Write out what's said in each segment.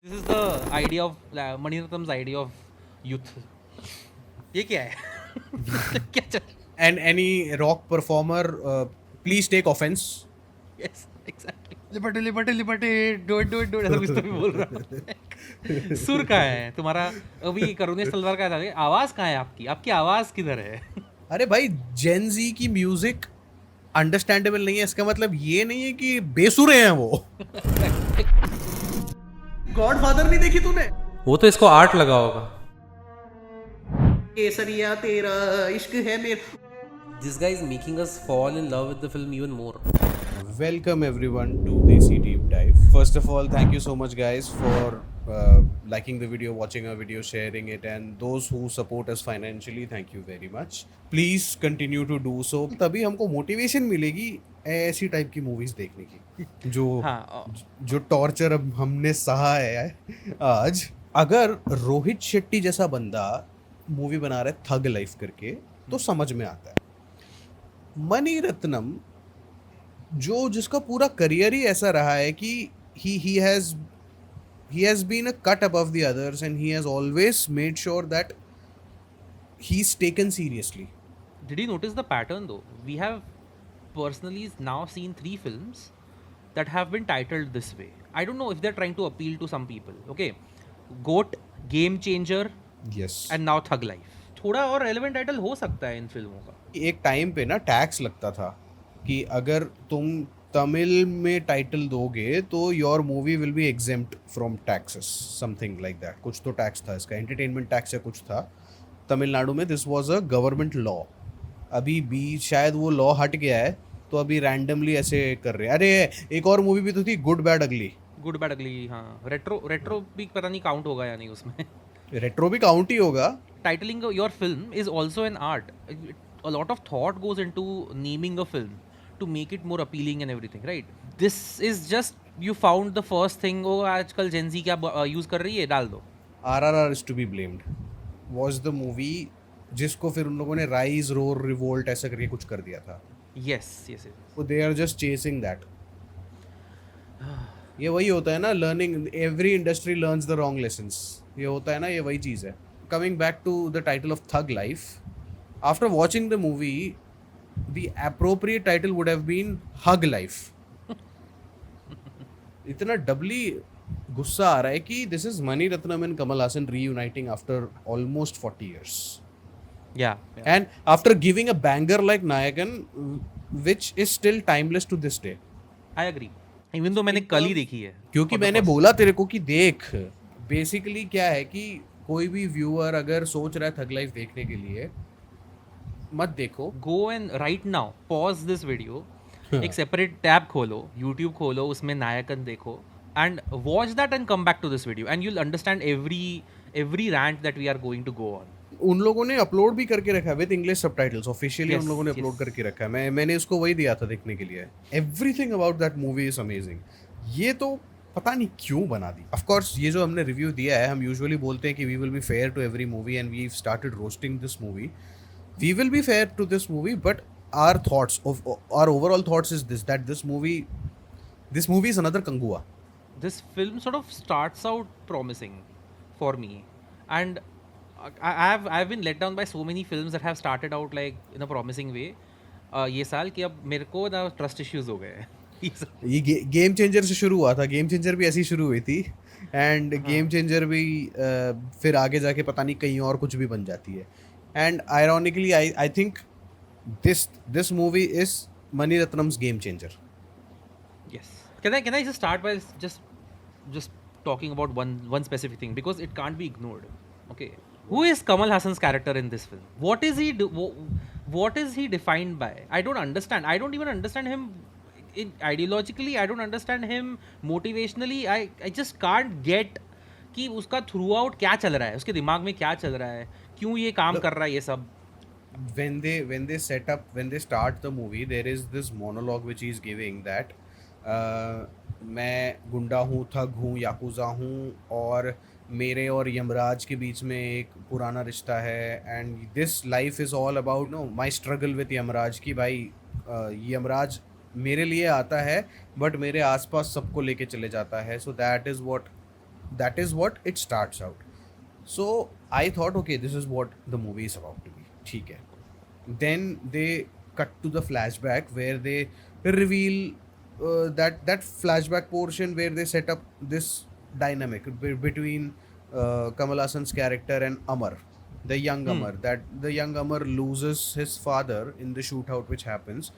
This is the idea of Maniratnam's idea of youth. ये क्या है? क्या चल? And any rock performer, please take offense. Yes exactly. Liberty liberty liberty, do it ऐसा कुछ तो भी बोल रहा हूँ. सुर कहाँ है तुम्हारा? अभी करुणेश तलवार का था. आवाज कहाँ है आपकी? आपकी आवाज किधर है? अरे भाई, जेन जी की म्यूजिक अंडरस्टैंडेबल नहीं है, इसका मतलब ये नहीं है कि बेसुरे हैं वो. गॉडफादर नहीं देखी तूने? वो तो इसको आर्ट लगा होगा. केसरिया तेरा इश्क है मेरा. This guy is making us fall in love with the film even more. Welcome everyone to Desi Deep Dive. First of all, thank you so much guys for liking the video, watching our video, sharing it, and those who support us financially, thank you very much. Please continue to do so. तभी हमको motivation मिलेगी ऐसी type की movies देखने की जो हाँ. जो टॉर्चर अब हमने सहा है आज. अगर रोहित शेट्टी जैसा बंदा मूवी बना रहा है थग लाइफ करके तो समझ में आता है. मनी रत्नम जो जिसका पूरा करियर ही ऐसा रहा है कि he has been a cut above the others and he has always made sure that he's taken seriously. Did you notice the pattern though? We have personally now seen 3 films that have been titled this way. I don't know if they're trying to appeal to some people. Okay, Goat, Game Changer, Yes. and now Thug Life. थोड़ा और relevant title हो सकता है इन फिल्मों का. एक time पे ना टैक्स लगता था कि अगर तुम तमिल में टाइटल दोगे तो your movie will be exempt from taxes, something like that. कुछ तो टैक्स था इसका, एंटरटेनमेंट टैक्स या कुछ था तमिलनाडु में. This was a government law. अभी भी शायद वो लॉ हट गया है तो अभी रैंडमली ऐसे कर रहे हैं. अरे एक और मूवी भी तो थी, गुड बैड अगली. गुड बैड अगली. हाँ, रेट्रो भी पता नहीं काउंट होगा या नहीं उसमें. रेट्रो भी काउंट ही होगा. Titling your film is also an art. A lot of thought goes into naming a film to make it more appealing and everything, right? This is just you found the first thing. Oh, आजकल Gen Z क्या use कर रही है, डाल दो. RRR is to be blamed. Was the movie जिसको फिर उन लोगों ने राइज रोर रिवोल्ट ऐसा करके कुछ कर दिया था. Yes, yes, yes. So they are just chasing that. ये वही होता है ना, learning. Every industry learns the wrong lessons. ये होता है ना, ये वही चीज़ है. Coming back to the title of thug life, after watching the movie the appropriate title would have been hug life. इतना डबली गुस्सा आ रहा है कि this is Mani Ratnam and Kamal Haasan reuniting after almost 40 years. Yeah, yeah. And after giving a banger like Nayakan, which is still timeless to this day. I agree. Even though मैंने कल ही देखी है. क्योंकि For the मैंने first बोला तेरे को कि देख, बेसिकली क्या है कि कोई भी व्यूअर अगर सोच रहा है थग लाइफ देखने के लिए, मत देखो. go and right now pause this video. एक सेपरेट टैब खोलो, यूट्यूब खोलो, उसमें नायकन देखो and watch that and come back to this video and you'll understand every rant that we are going to go on. उन लोगों ने upload भी करके रखा है with English subtitles. Officially Yes, उन लोगों ने अपलोड yes. करके रखा है. मैंने उसको वही दिया था देखने के लिए. Everything about that movie is amazing. ये तो पता नहीं क्यों बना दी. ऑफ कोर्स ये जो हमने रिव्यू दिया है, हम यूजुअली बोलते हैं कि we will be fair to every movie and we started roasting this movie. We will be fair to this movie, but our thoughts of our overall thoughts is this, that this movie is another Kangua. This film sort of starts out promising for me and I've been let down by so many films that have started out like in a promising way. ये साल कि अब मेरे को ना trust issues हो गए हैं. ये गेम चेंजर से शुरू हुआ था. गेम चेंजर भी ऐसी शुरू हुई थी एंड गेम चेंजर भी फिर आगे जाके पता नहीं कहीं और कुछ भी बन जाती है. And ironically I think this movie is Mani Ratnam's game changer. Yes. Can I just start by just talking about one specific thing because it can't be ignored. Okay. Who is Kamal Hassan's character in this film? What is he defined by? I don't understand. I don't even understand him ideologically. I don't understand him motivationally. I just can't get कि उसका through out क्या चल रहा है, उसके दिमाग में क्या चल रहा है, क्यों ये काम कर रहा है ये सब. when they start the movie, there is this monologue which he is giving that मैं गुंडा हूँ, थग हूँ, याकुजा हूँ और मेरे और यमराज के बीच में एक पुराना रिश्ता है. And this life is all about know my struggle with Yamraj. कि भाई यमराज मेरे लिए आता है बट मेरे आसपास सबको लेके चले जाता है. So that is what That is what it starts out. So I thought, okay, this is what the movie is about to be. ठीक है. Then they cut to the flashback where they reveal that flashback portion where they set up this dynamic between Kamal Hassan's character and Amar, the young Amar. That the young Amar loses his father in the shootout which happens,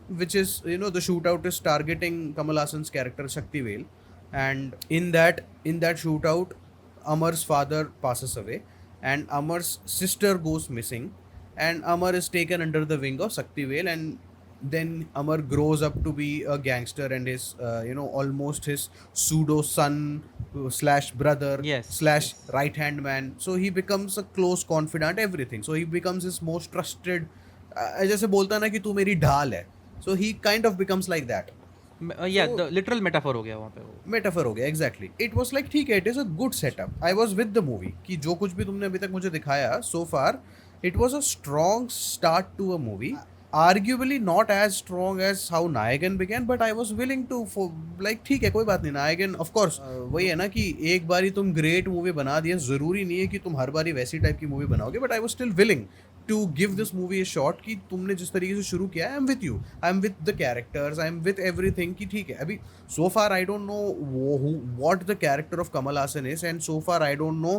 which is, the shootout is targeting Kamal Hassan's character Shaktivel, and in that shootout, Amar's father passes away, and Amar's sister goes missing, and Amar is taken under the wing of Shaktivel, and then Amar grows up to be a gangster and is, almost his pseudo son slash brother Yes, slash yes. right hand man. So he becomes a close confidant, everything. So he becomes his most trusted. जैसे बोलता है ना कि तू मेरी ढाल है. So he kind of becomes like that. Yeah, So the literal metaphor हो गया वहाँ पे वो. मेटाफर हो गया एग्जैक्टली. इट वॉज लाइक ठीक है, it is a good setup. I was with the movie कि जो कुछ भी तुमने अभी तक मुझे दिखाया so far, it was a strong start to a movie. Arguably not as strong as how Nayakan began, but I was willing to like ठीक है कोई बात नहीं. नायगन ऑफ कोर्स वही है ना कि एक बारी तुम ग्रेट मूवी बना दिया, जरूरी नहीं है कि तुम हर बारी वैसी टाइप की मूवी बनाओगे. But I was still willing to give this movie a shot कि तुमने जिस तरीके से शुरू किया है, I am with you, I am with the characters, I am with everything कि ठीक है. अभी so far I don't know what the character of Kamal Haasan is, and so far I don't know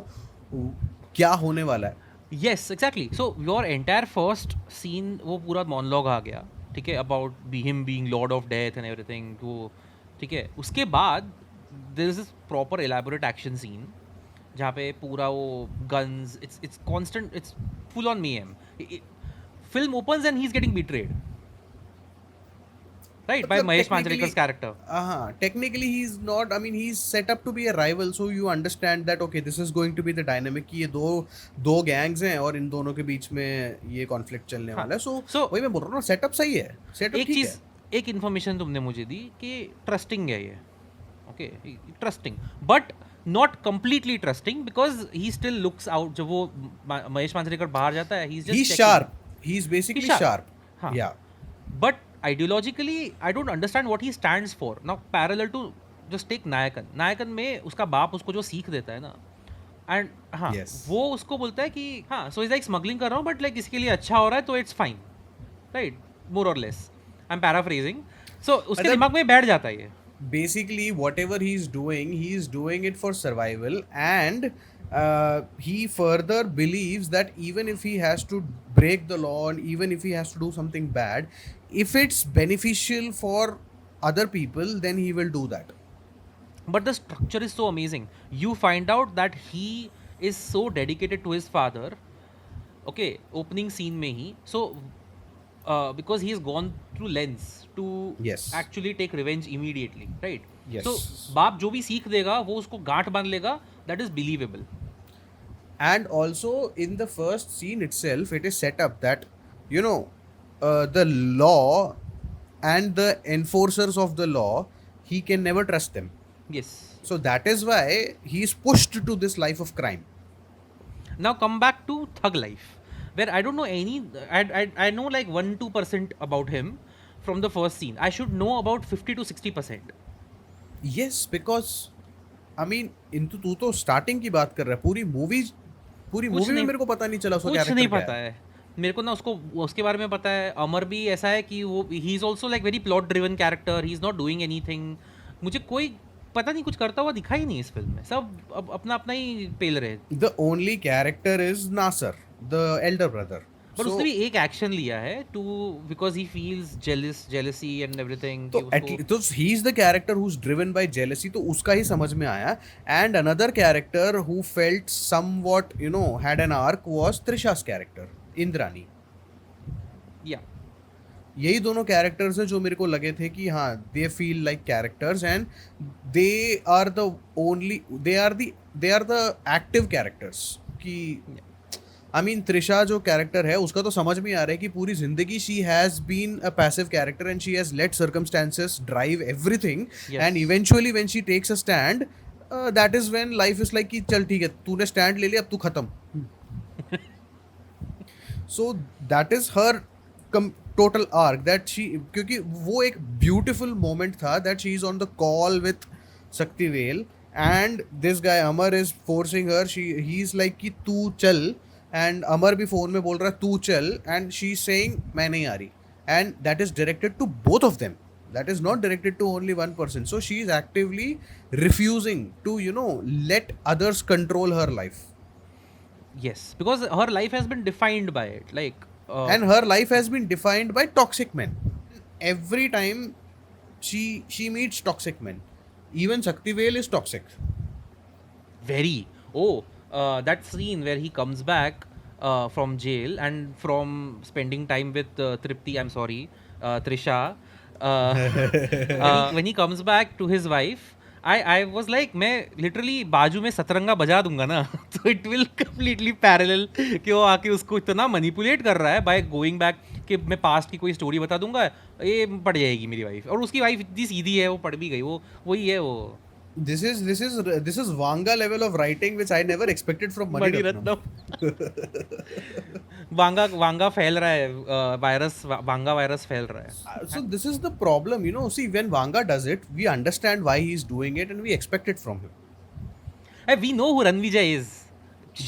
क्या होने वाला है. Yes, exactly. So your entire first scene वो पूरा monologue आ गया, ठीक है, about him being Lord of Death and everything. वो ठीक है. उसके बाद there is this proper elaborate action scene जहाँ पे पूरा वो guns, it's constant, it's full on mayhem. Film opens and he's getting betrayed, right, by मतलब Mahesh technically, Manjrekar's character. हाँ, technically he's not, I mean he's set up to be a rival, so you understand that okay, this is going to be the dynamic कि ये दो gangs हैं और इन दोनों के बीच में ये conflict चलने हाँ. वाला है. So So वही मैं बोल रहा हूँ ना, setup सही है, setup एक ठीक है. चीज़, एक इन्फॉर्मेशन तुमने मुझे दी कि ट्रस्टिंग है ये, okay, trusting, but not completely trusting, because he still looks out. जब वो महेश मांजरेकर बाहर जाता है, He's sharp. He's basically He's sharp. sharp. हाँ. Yeah. But ideologically I don't understand what he stands for. Now parallel to just take Nayakan. Nayakan में उसका बाप उसको जो सीख देता है ना, एंड हाँ, Yes. वो उसको बोलता है कि हाँ, सो इज लाइक स्मगलिंग कर रहा हूँ बट लाइक इसके लिए अच्छा हो रहा है तो इट्स फाइन, राइट, मोर और less. I am paraphrasing. So उसके मतलब- दिमाग में बैठ जाता है ये. Basically, whatever he's doing it for survival, and he further believes that even if he has to break the law and even if he has to do something bad, if it's beneficial for other people, then he will do that. But the structure is so amazing. You find out that he is so dedicated to his father. Okay, opening scene में ही. So because he has gone through lens to Yes. actually take revenge immediately, right? Yes. So बाप जो भी सीख देगा वो उसको गांठ बांध लेगा. That is believable. And also in the first scene itself, it is set up that the law and the enforcers of the law, he can never trust them. Yes. So that is why he is pushed to this life of crime. Now come back to Thug Life, where I don't know any. I know like 1-2% about him from the first scene. I should know about 50 to 60%. Yes, because I mean, तू तो starting की बात कर रहा है. पूरी मूवी में नहीं- मेरे को पता नहीं चला उसका कुछ कैरेक्टर नहीं क्या पता है. है मेरे को ना. उसको उसके बारे में पता है. अमर भी ऐसा है कि वो he is also like very plot driven character. He is not doing anything. मुझे कोई पता नहीं, कुछ करता हुआ दिखा ही नहीं इस फिल्म में. सब अपना अपना ही पेल रहे. The only character is Nasser, the elder brother. पर उसने भी एक एक्शन लिया है too, because he feels jealousy and everything. तो he is the character who's driven by jealousy, तो उसका ही समझ में आया. And another character who felt somewhat, had an arc was Trisha's character, Indrani. या यही दोनों कैरेक्टर्स हैं जो मेरे को लगे थे कि हाँ, they feel like characters, and they are the active characters कि आई मीन त्रिशा जो कैरेक्टर है उसका तो समझ में आ रहा है कि पूरी जिंदगी she has been a passive character and she has let circumstances drive everything, Yes. And eventually when she takes a stand, that is when life is like कि चल ठीक है, तूने स्टैंड ले लिया, अब तू खत्म. So that is her total arc that she, क्योंकि वो एक ब्यूटिफुल मोमेंट था that she is on the call with Shaktivel and this guy Amar is forcing her. He's like कि तू चल, and Amar भी phone में बोल रहा है तू चल, and she's saying मैं नहीं आ रही, and that is directed to both of them. That is not directed to only one person. So she is actively refusing to, you know, let others control her life, Yes, because her life has been defined by it. Like, and her life has been defined by toxic men. Every time she meets toxic men, even Shaktivel is toxic. very. Oh, that scene where he comes back from jail and from spending time with Tripti, I'm sorry, Trisha. When he comes back to his wife, I was like, मैं literally बाजू में सतरंगा बजा दूंगा ना तो it will completely parallel कि वो आके उसको इतना manipulate कर रहा है by going back कि मैं past की कोई story बता दूंगा, ये पढ़ जाएगी मेरी wife, और उसकी wife इतनी सीधी है, वो पढ़ भी गई, वो वही है वो This is Vanga level of writing which I never expected from Mani Ratnam. Vanga फैल रहा है, वायरस वांगा वायरस फैल रहा है. So this is the problem, you know. See, when Vanga does it, we understand why he's doing it and we expect it from him. We know who Ranvijay is.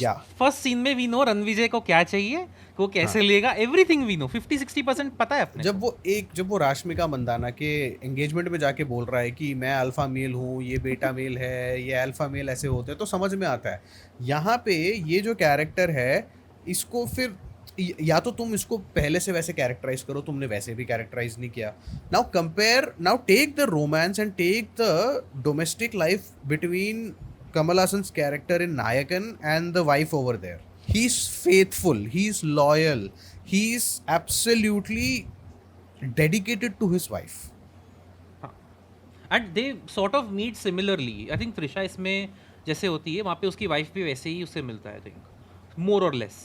Yeah. First scene में we know Ranvijay को क्या चाहिए, वो कैसे लेगा, everything we know. 50-60% पता है अपने. जब वो राश्मिका मंदाना के एंगेजमेंट में जाके बोल रहा है कि मैं अल्फा मेल हूँ, ये बेटा मेल है, ये अल्फा मेल ऐसे होते हैं, तो समझ में आता है. यहाँ पे ये जो कैरेक्टर है, इसको फिर या तो तुम इसको पहले से वैसे कैरेक्टराइज करो, तुमने वैसे भी कैरेक्टराइज नहीं किया. Now take the romance and take the domestic life between Kamal Hassan's character in Nayakan and the wife over there. He's faithful, he's loyal, he's absolutely dedicated to his wife. And they sort of meat similarly. I think Trisha इसमें जैसे होती है वहाँ पे उसकी wife भी वैसे ही उससे मिलता है, आई थिंक मोर और less.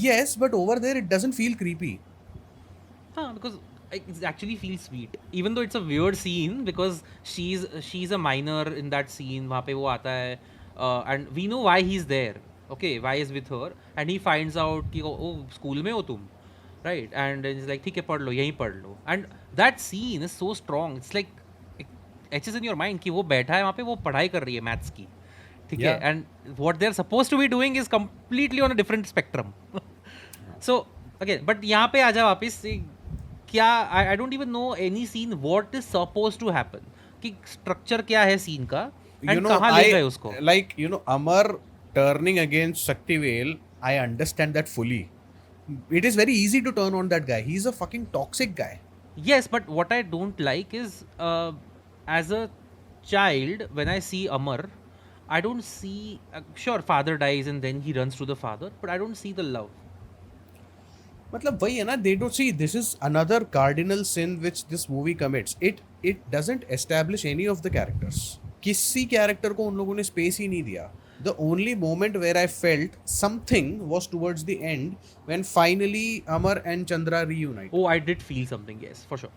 Yes, but over there it doesn't feel creepy. हाँ, because it actually feels sweet, even though it's a weird scene because she's a minor in that scene. वहाँ पे वो आता है and we know why he's there. Okay, why is with her and he finds out कि ओ school में हो तुम, right? And he's like ठीक है पढ़ लो, यहीं पढ़ लो. And that scene is so strong. It's like it etches in your mind कि वो बैठा है वहाँ पे, वो पढ़ाई कर रही है मैथ्स की, ठीक है, Yeah. and what they're supposed to be doing is completely on a different spectrum. So again, but यहाँ पे आजा वापस क्या, I don't even know any scene what is supposed to happen, कि स्ट्रक्चर क्या है सीन का एंड कहाँ ले गए उसको. like, you know, Amar turning against Shaktivel, I understand that fully. It is very easy to turn on that guy. He's a fucking toxic guy. Yes, but what I don't like is as a child when I see Amar, I don't see sure father dies and then he runs to the father, but I don't see the love. मतलब वही है ना, they don't see, this is another cardinal sin which this movie commits. It doesn't establish any of the characters. किसी character को उन लोगों ने space ही नहीं दिया. The only moment where I felt something was towards the end when finally Amar and Chandra reunite. Oh, I did feel something, yes, for sure.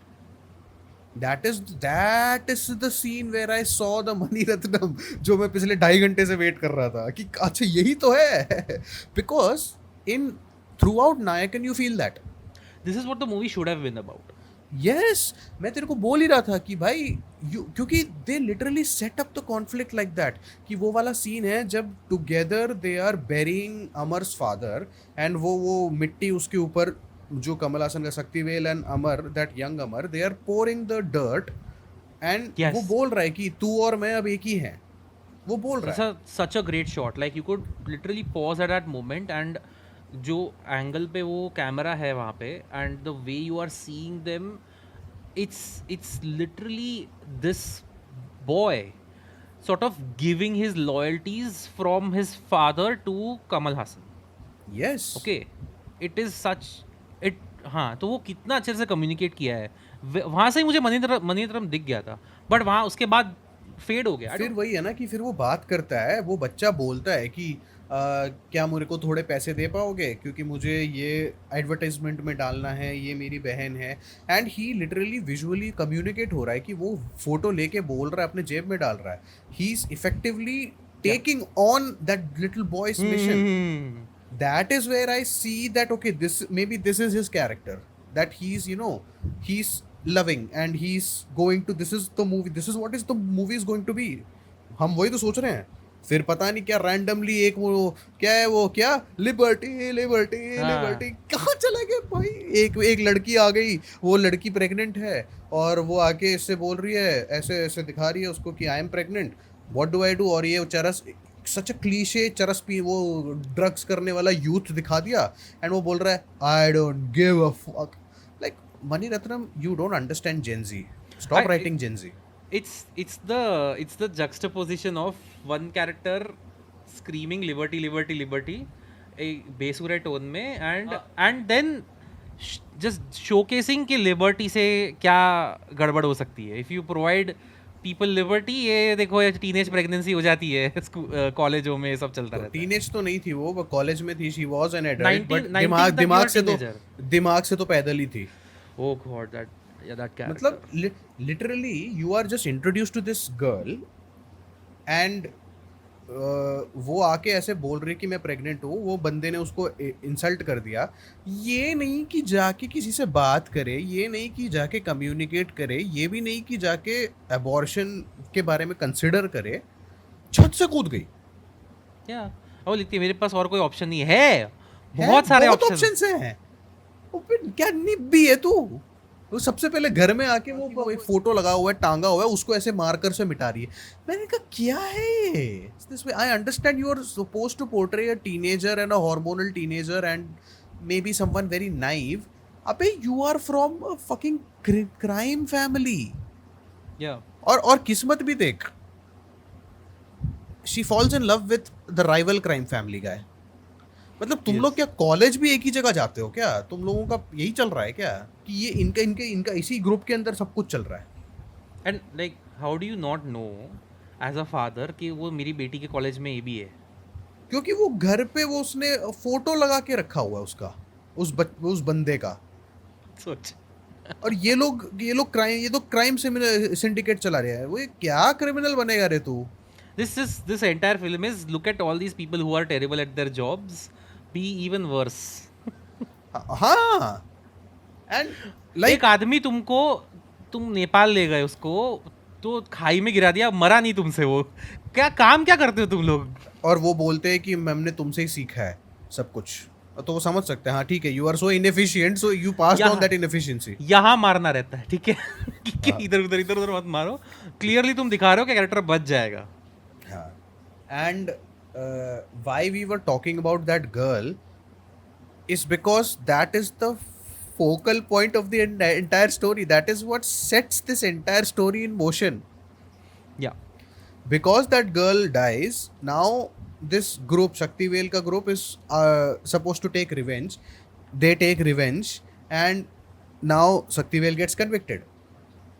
That is the scene where I saw the Mani Ratnam जो मैं पिछले 2.5 घंटे से wait कर रहा था कि अच्छा यही तो है. Because in throughout Nayakan you feel that. This is what the movie should have been about. Yes, मैं तेरे को बोल ही रहा था कि भाई क्योंकि they literally set up the conflict like that कि वो वाला सीन है जब together they are burying Amar's father and वो मिट्टी उसके ऊपर जो कमल हासन का Sakthivel and Amar, that young Amar, they are pouring the dirt and Yes. वो बोल रहा है कि तू और मैं अब एक ही हैं. वो बोल रहा है. such a great shot, like you could literally pause at that moment and जो एंगल पे वो कैमरा है वहाँ पे and the way you are seeing them, it's literally this boy sort of giving his loyalties from his father to Kamal Hassan. Yes. Okay, it is such it. हाँ, तो वो कितना अच्छे से कम्युनिकेट किया है. वहाँ से ही मुझे मणिरत्नम दिख गया था, बट वहाँ उसके बाद फेड हो गया. फिर वही है ना कि फिर वो बात करता है, वो बच्चा बोलता है कि क्या मेरे को थोड़े पैसे दे पाओगे क्योंकि मुझे ये एडवर्टाइजमेंट में डालना है, ये मेरी बहन है. And he literally visually communicate हो रहा है कि वो फोटो लेके बोल रहा है, अपने जेब में डाल रहा है. He is effectively taking on that little boy's mission. That is where I see that okay, this is his character, that he's, you know, he's loving and he's going to, this is the movie, this is what is the movie is going to be. हम वही तो सोच रहे हैं। फिर पता नहीं क्या रैंडमली एक वो क्या है, वो क्या लिबर्टी लिबर्टी हाँ लिबर्टी कहाँ चला गया भाई। एक एक लड़की आ गई, वो लड़की प्रेग्नेंट है और वो आके इससे बोल रही है, ऐसे ऐसे दिखा रही है उसको कि I am pregnant, what do I do. और ये चरस, सच अ क्लीशे चरस पी वो ड्रग्स करने वाला यूथ दिखा दिया, एंड वो बोल रहा है I don't give a fuck. Like money Ratnam, you don't understand Gen Z, stop I, writing Gen Z. it's the juxtaposition of one character screaming liberty liberty liberty एक बेसुरे टोन में and then just showcasing कि liberty से क्या गड़बड़ हो सकती है if you provide people liberty। ये देखो ये टीनेज प्रेगनेंसी हो जाती है कॉलेजों में, सब चलता रहता है। टीनेज तो नहीं थी वो कॉलेज में थी, she was an adult, 19 but 19 तक दिमाग you are से तो teenager। पैदल ही थी। Oh god, that character। मतलब literally you are just introduce to this girl and वो आके ऐसे बोल रही कि मैं प्रेग्नेंट हूँ, वो बंदे ने उसको इंसल्ट कर दिया। ये नहीं कि जाके किसी से बात करे, ये नहीं कि जाके कम्युनिकेट करे, ये भी नहीं कि जाके अबॉर्शन के बारे में कंसिडर करे, छत से कूद गई। क्या वो लिखती है मेरे पास और कोई ऑप्शन नहीं है, बहुत सारे ऑप्शन। ऑप्शंस हैं। वो फिर क्या निब्बी है तू। वो सबसे पहले घर में आके वो एक फोटो लगा हुआ है, टांगा हुआ है, उसको ऐसे मार्कर से मिटा रही है। मैंने कहा क्या है ये। I understand you are supposed to portray a teenager and a hormonal teenager and may be someone very naive. अबे you are from a fucking crime family. या और किस्मत भी देख, she falls in love with the rival crime family guy. मतलब तुम लोग क्या कॉलेज भी एक ही जगह जाते हो क्या? तुम लोगों का यही चल रहा है क्या कि ये इनका इनके इनका इसी ग्रुप के अंदर सब कुछ चल रहा है? And like how do you not know as a father कि वो मेरी बेटी के कॉलेज में ये भी है? क्योंकि वो घर पे वो उसने फोटो लगा के रखा हुआ है उसका, उस बंदे का। सोच। और ये लोग क्राइम, ये तो क्राइम सिंडिकेट चला रहा है। वो ये क्या क्रिमिनल बनेगा रे तू? This entire film is look at all these people who are terrible at their jobs be even worse। हाँ एंड लाइक एक आदमी तुम नेपाल ले गए उसको, तो खाई में गिरा दिया, मरा नहीं तुमसे वो। क्या काम क्या करते हो तुम लोग? और वो बोलते हैं कि हमने तुमसे ही सीखा है सब कुछ। तो वो समझ सकते हैं हाँ ठीक है, you are so inefficient so you passed on that inefficiency. यहाँ मारना रहता है, ठीक है कि इधर उधर मत मारो। क्लियरली तुम दिखा रहे हो कि कैरेक्टर बच जाएगा। And why we were talking about that girl is because that is the focal point of the entire story. That is what sets this entire story in motion. Yeah, Because that girl dies, now this group, Shaktivel ka group, is supposed to take revenge. They take revenge, and now Shaktivel gets convicted.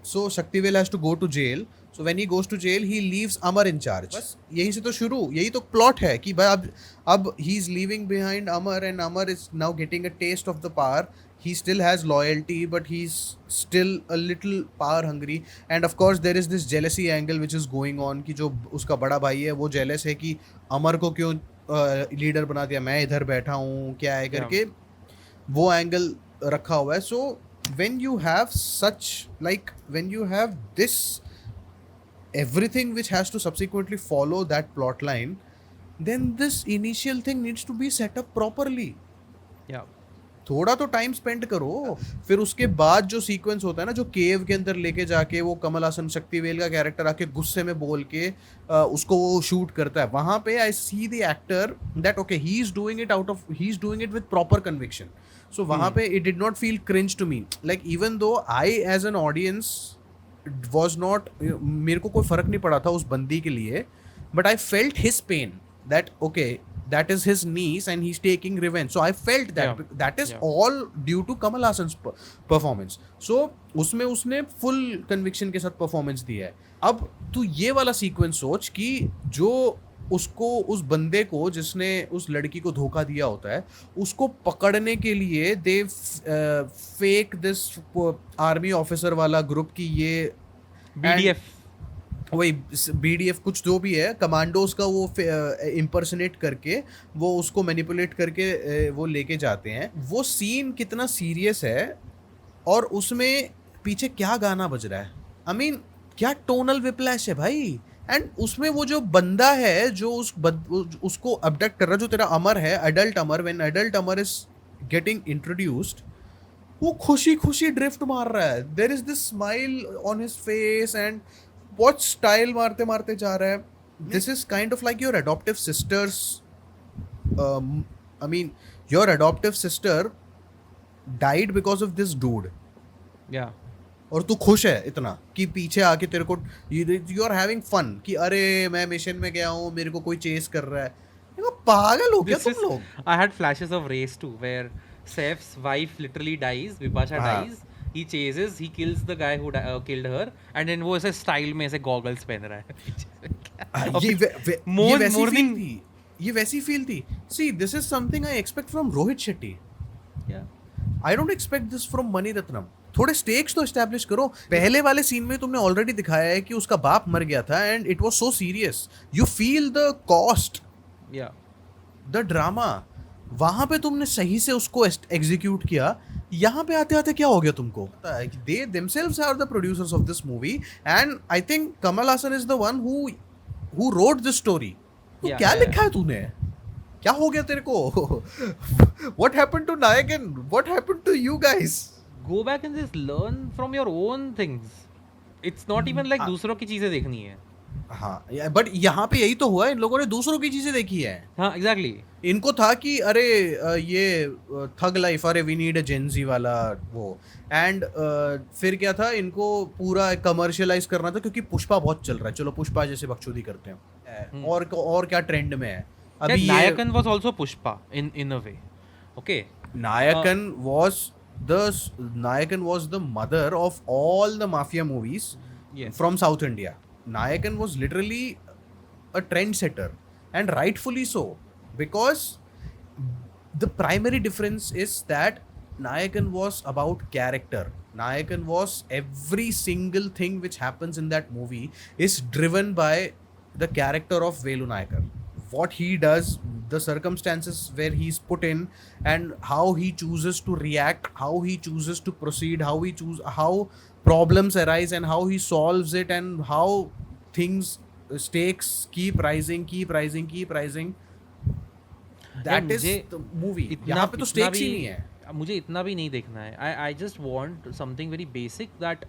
So Shaktivel has to go to jail. So when he goes to jail, he leaves Amar in charge. बस यहीं से तो शुरू, यही तो plot है कि भाई अब he is leaving behind Amar and Amar is now getting a taste of the power. He still has loyalty, but he's still a little power hungry. And of course there is this jealousy angle which is going on कि जो उसका बड़ा भाई है वो jealous है कि अमर को क्यों लीडर बना दिया, मैं इधर बैठा हूँ क्या है करके, वो एंगल रखा हुआ है। सो when you have such, like when you have this everything which has to subsequently follow that plot line, then this initial thing needs to be set up properly. yeah, थोड़ा तो टाइम स्पेंड करो। फिर उसके बाद जो sequence होता है ना, जो केव के अंदर लेके जाके वो कमल हासन शक्तिवेल का कैरेक्टर आके गुस्से में बोल के उसको वो शूट करता है, वहां पे I see the actor that okay he is doing it with proper conviction. So वहां पे it did not feel cringe to me, like even though I as an audience was not, मेरे को कोई फर्क नहीं पड़ा था उस बंदी के लिए, but I felt his pain that okay that is his niece and he's taking revenge, so I felt that that is all due to Kamal Hassan's performance. So उसमें उसने full conviction के साथ performance दिया है। अब तू ये वाला सीक्वेंस सोच कि जो उसको, उस बंदे को जिसने उस लड़की को धोखा दिया होता है, उसको पकड़ने के लिए दे फेक दिस आर्मी ऑफिसर वाला ग्रुप की ये BDF, वही BDF कुछ जो भी है, कमांडोज का वो इम्पर्सनेट करके वो उसको मैनिपुलेट करके वो लेके जाते हैं। वो सीन कितना सीरियस है और उसमें पीछे क्या गाना बज रहा है। आई मीन क्या टोनल विप्लैश है भाई। एंड उसमें वो जो बंदा है जो उसको अबडक्ट कर रहा है, जो तेरा अमर है, adult Amar, when adult Amar is getting introduced, वो खुशी खुशी ड्रिफ्ट मार रहा है, there is this smile on his face and बहुत स्टाइल मारते मारते जा रहा है. This is kind of like your adoptive sisters, I mean your adoptive sister died because of this dude, Yeah. और तू खुश है इतना कि पीछे आके तेरे को यू आर हैविंग फन कि अरे मैं मिशन में गया हूँ, मेरे को कोई चेस कर रहा है. ये पागल हो क्या This तुम is. लोग? I had flashes of Race too, where Saif's wife literally dies. Vipasha हाँ. dies. He chases. He kills the guy who killed her, and then वो ऐसे style में ऐसे goggles पहन रहा है पीछे से. ये More वैसी more फील than. थी, ये वैसी फील थी. See this is something I expect from Rohit Shetty. Yeah. I don't expect this from Mani Ratnam. थोड़े स्टेक्स तो एस्टैब्लिश करो. पहले वाले सीन में तुमने ऑलरेडी दिखाया है कि उसका बाप मर गया था and it was so serious. You feel the cost, Yeah. The drama. वहां पे तुमने सही से उसको एग्जीक्यूट किया. यहाँ पे आते आते क्या हो गया तुमको? They themselves are the producers of this movie and I think Kamal Haasan is the one who wrote this story. तो Yeah, क्या yeah, लिखा है तूने? क्या हो गया तेरे को? What happened to Nayak and what happened to you guys? Go back and just learn from your own things. It's not even like दूसरों की चीजें देखनी है. हाँ, बट यहाँ पे यही तो हुआ है. इन लोगों ने दूसरों की चीजें देखी है. हाँ, exactly. इनको था कि अरे ये थग लाइफ, अरे वी नीड अ जेंजी वाला वो. एंड फिर क्या था, इनको पूरा कमर्शियलाइज करना था क्योंकि पुष्पा बहुत चल रहा है, चलो पुष्पा जैसे बकचोदी करते हैं. और क्या ट्रेंड में है अभी ये. नायकन was also Pushpa in a way. Okay. नायकन was the mother of all the mafia movies Yes. from South India. Nayakan was literally a trendsetter, and rightfully so, because the primary difference is that Nayakan was about character. Nayakan was every single thing which happens in that movie is driven by the character of Velu Nayakar. What he does, the circumstances where he's put in, and how he chooses to react, how he chooses to proceed, how problems arise and how he solves it, and how things stakes keep rising. That is मुझे the movie. इतना यहाँ पे तो इतना stakes ही भी नहीं है. मुझे इतना भी नहीं देखना है. I just want something very basic that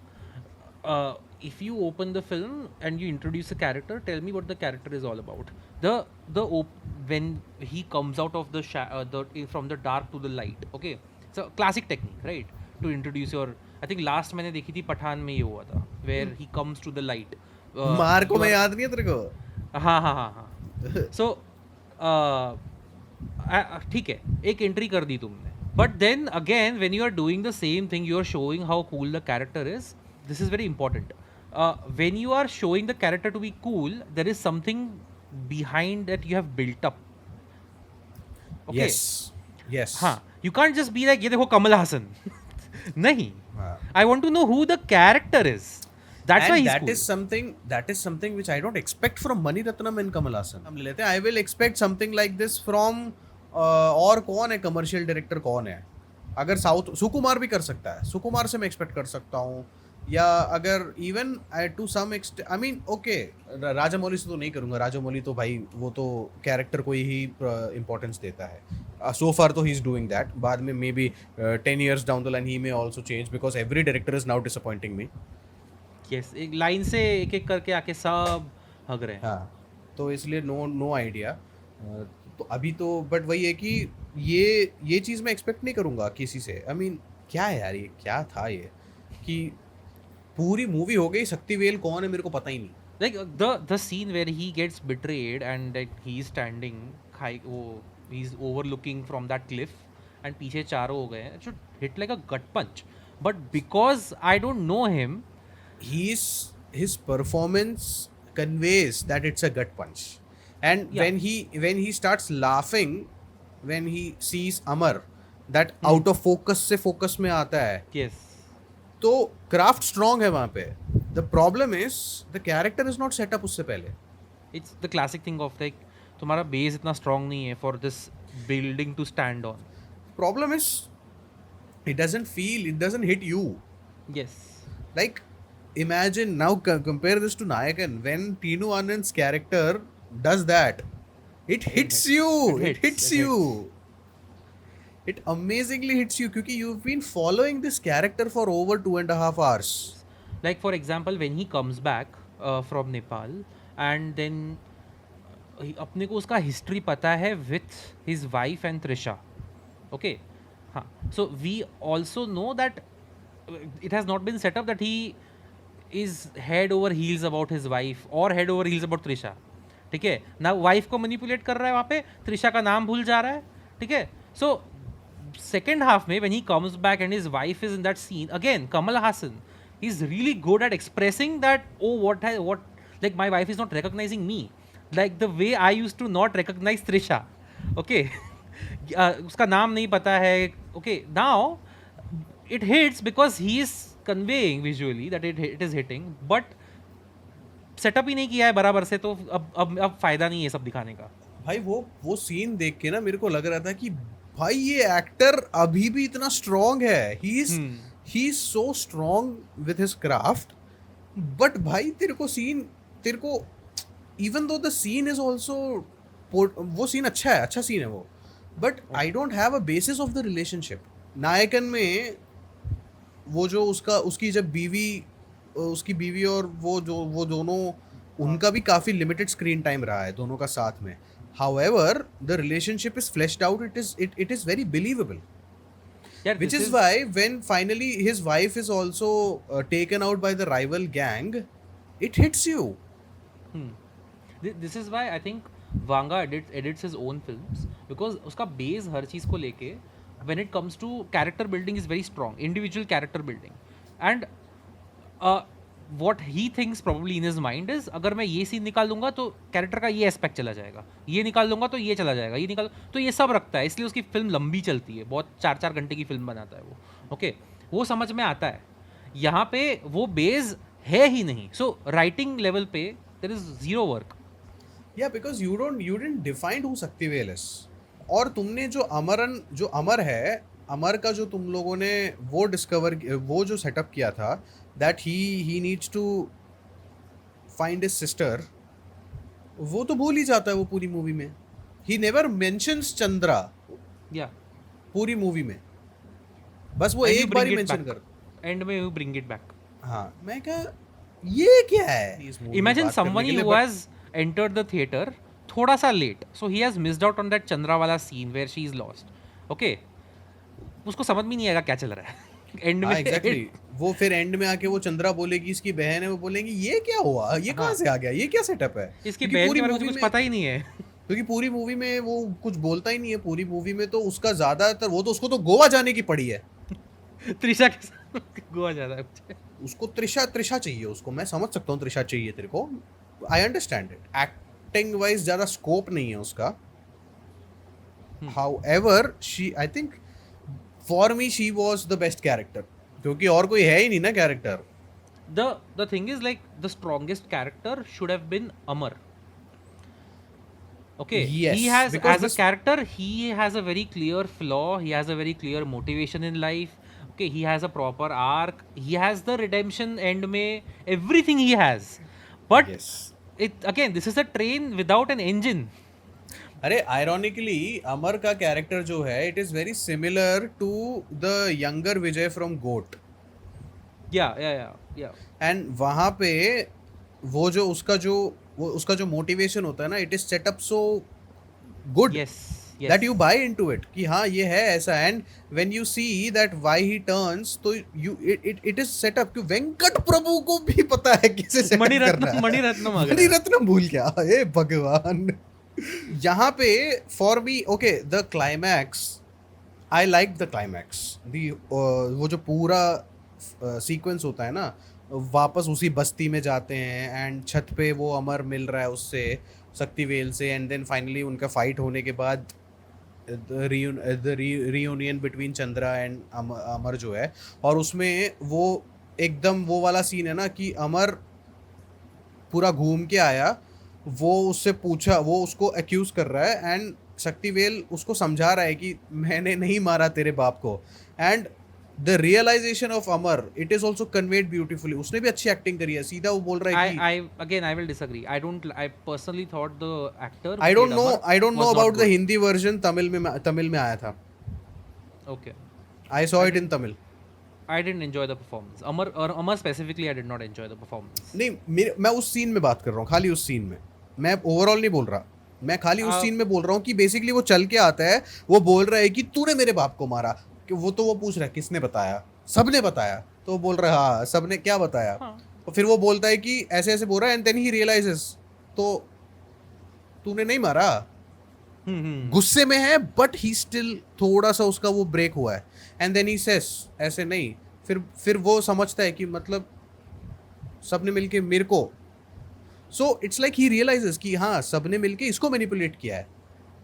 if you open the film and you introduce a character, tell me what the character is all about. When he comes out of from the dark to the light. Okay, it's a classic technique, right? To introduce your. I think last मैंने देखी थी पठान में ये हुआ था, where he comes to the light. मार को you मैं are- याद नहीं है तेरे को. हाँ. So ठीक है, एक एंट्री कर दी तुमने, but then again when you are doing the same thing, you are showing how cool the character is. This is very important. When you are showing the character to be cool, there is something behind that you have built up. Okay. Yes. हाँ, you can't just be like ये देखो कमल हासन. नहीं. हाँ. I want to know who the character is. That's why And he's that cool. is something which I don't expect from Mani Ratnam and Kamal Hassan. हम ले लेते हैं. I will expect something like this from और कौन है commercial director, कौन है? अगर साउथ, सुकुमार भी कर सकता है. सुकुमार से मैं एक्सपेक्ट कर सकता हूँ. या अगर even to some extent, I mean okay, Rajamouli से तो नहीं करूँगा. राजामौली तो भाई वो तो कैरेक्टर को ही इम्पोर्टेंस देता है. सो फार तो ही इज डूइंग दैट. बाद में may be 10 years down the line he may also change because every director is now disappointing me. Yes, एक लाइन से एक एक करके आके सब हग रहे हैं. हाँ, तो इसलिए नो आइडिया. तो अभी तो बट वही है कि ये चीज़ मैं एक्सपेक्ट नहीं करूँगा किसी से. आई मीन क्या है यार, ये क्या था ये कि पूरी मूवी हो गई. शक्तिवेल कौन है मेरे को पता ही नहीं. Like the scene where he gets betrayed and like he's standing he's overlooking from that cliff and पीछे चारों हो गए हैं. It should hit like a gut punch, but because I don't know him. His performance conveys that it's a gut punch, and Yeah. when he starts laughing when he sees Amar, that out of focus से focus में आता है. Yes. तो craft strong है वहाँ पे. The problem is the character is not set up उससे पहले. It's the classic thing of like तुम्हारा बेस इतना strong नहीं है for this building to stand on. Problem is it doesn't hit you. Yes. Like imagine now, compare this to Nayakan. When Tinu Anand's character does that, it It hits hits. you. It It hits. hits It hits. you. It amazingly hits you because you've been following this character for over 2.5 hours. Like for example, when he comes back from Nepal, and then अपने को उसका history पता है with his wife and Trisha. Okay. हाँ. So we also know that it has not been setup that he is head over heels about his wife और head over heels about Trisha. ठीक है ना. वाइफ को मैनिपुलेट कर रहा है वहाँ पे, त्रिशा का नाम भूल जा रहा है. ठीक है. सो second half mein when he comes back and his wife is in that scene again, Kamal Hassan, he's really good at expressing that, oh what like my wife is not recognizing me like the way I used to not recognize Trisha. Okay. उसका नाम नहीं पता है. Okay, now it hits because he is conveying visually that it is hitting, but setup ही नहीं किया है बराबर से, तो अब फायदा नहीं है सब दिखाने का. भाई वो सीन देख के ना मेरे को लग रहा था कि भाई ये एक्टर अभी भी इतना स्ट्रांग है. He is so strong with his craft. But भाई तेरे को even though the scene is also, वो सीन अच्छा है, अच्छा सीन है वो, but I don't have a basis of the relationship. Nayakan में वो जो उसकी जब उसकी बीवी और वो दोनों, उनका भी काफी लिमिटेड स्क्रीन टाइम रहा है दोनों का साथ में. However, the relationship is fleshed out. It is very believable. Yeah, Which is why when finally his wife is also taken out by the rival gang, it hits you. This is why I think Vanga edits his own films, because उसका base हर चीज़ को लेके when it comes to character building is very strong, individual character building, and what he thinks probably in his mind is अगर मैं ये scene निकाल दूंगा तो character का ये एस्पेक्ट चला जाएगा, ये निकाल दूंगा तो ये चला जाएगा, ये निकाल तो ये सब रखता है, इसलिए उसकी फिल्म लंबी चलती है, बहुत 4-4 घंटे की फिल्म बनाता है वो. ओके. वो समझ में आता है. यहाँ पे वो बेस है ही नहीं. सो राइटिंग लेवल पे there is zero work. Yeah, because you didn't define who Shaktivel is. और तुमने जो अमर है, अमर का जो तुम लोगों ने वो जो सेटअप किया था, that he needs to find his sister, वो तो भूल ही जाता है वो पूरी मूवी में. He never mentions चंद्रा या पूरी मूवी में, बस वो एक बार ही मेंशन कर, एंड में यू ब्रिंग इट बैक. हाँ, मैं कहा ये क्या है इस movie. Imagine someone who has entered the theatre थोड़ा सा late, so he has missed out on that Chandra वाला scene where she is lost. Okay. उसको समझ में नहीं आएगा क्या चल रहा है एंड में. एग्जैक्टली. वो फिर एंड में आके वो चंद्रा बोलेगी इसकी बहन है, वो बोलेंगी ये क्या हुआ, ये कहाँ से आ गया, ये क्या सेटअप है. इसकी बहन के बारे में कुछ पता ही नहीं है. क्योंकि पूरी मूवी में वो कुछ बोलता ही नहीं है. पूरी मूवी में तो उसका ज्यादातर वो तो उसको तो गोवा जाने की पड़ी है. त्रिशा के साथ गोवा जाता है. उसको त्रिशा चाहिए उसको. मैं समझ सकता हूँ त्रिशा चाहिए तेरे को. I understand it. Acting wise ज्यादा स्कोप नहीं है उसका. However she, I think for me she was the best character, क्योंकि और कोई है ही नहीं ना character. The thing is, like, the strongest character should have been Amar. Okay. Yes, He has, because as a character, he has a very clear flaw. He has a very clear motivation in life. Okay. He has a proper arc. He has the redemption end में everything he has. But Yes. again, this is a train without an engine. अरे ironically Amar का character जो है, it is very similar to the younger Vijay from GOAT. Yeah. And वहाँ पे वो उसका जो मोटिवेशन होता है ना, it is set up so good Yes. That you buy into it कि हाँ ये है ऐसा. And when you see that why he turns, तो you it is set up कि वेंकट प्रभु को भी पता है कैसे सेट करना है. मणिरत्नम भूल गया. हे भगवान. यहाँ पे for me, okay, the climax, I like the climax. वो जो पूरा सीक्वेंस होता है ना, वापस उसी बस्ती में जाते हैं एंड छत पे वो अमर मिल रहा है उससे, शक्तिवेल से, एंड देन फाइनली उनका फाइट होने के बाद the reunion between Chandra and Amar जो है. और उसमें वो एकदम वो वाला सीन है ना कि अमर पूरा घूम के आया, वो उससे पूछा, वो उसको एक्यूज कर रहा है एंड शक्तिवेल उसको समझा रहा है कि मैंने नहीं मारा तेरे बाप को. And the realisation of Amar, it is also conveyed beautifully. उसने भी अच्छी एक्टिंग करी है. सीधा वो बोल रहा है कि I will disagree. I personally thought the actor who I don't played know, Amar I don't know was not about the good. Hindi version. Tamil में आया था. Okay. I saw I it in didn't Tamil. I didn't enjoy the performance. Amar specifically, I did not enjoy the performance. नहीं, मैं उस scene में बात कर रहा हूँ, खाली उस सीन में. मैं ओवरऑल नहीं बोल रहा. मैं खाली उस Uh, सीन में बोल रहा हूँ कि बेसिकली वो चल के आता है, वो बोल रहा है कि तूने मेरे बाप को मारा. कि वो पूछ रहा है किसने बताया. सबने बताया. तो वो बोल रहा है हाँ सबने. क्या बताया. हाँ. तो फिर वो बोलता है कि ऐसे ऐसे बोल रहा है. एंड देन ही रियलाइजेस, तो तूने नहीं मारा. गुस्से में है बट ही स्टिल थोड़ा सा उसका वो ब्रेक हुआ है. एंड देन ही सेस ऐसे नहीं. फिर वो समझता है कि मतलब सबने मिलके मेरे को. So it's like he realises कि हाँ सबने मिलके इसको मैनिपुलेट किया है.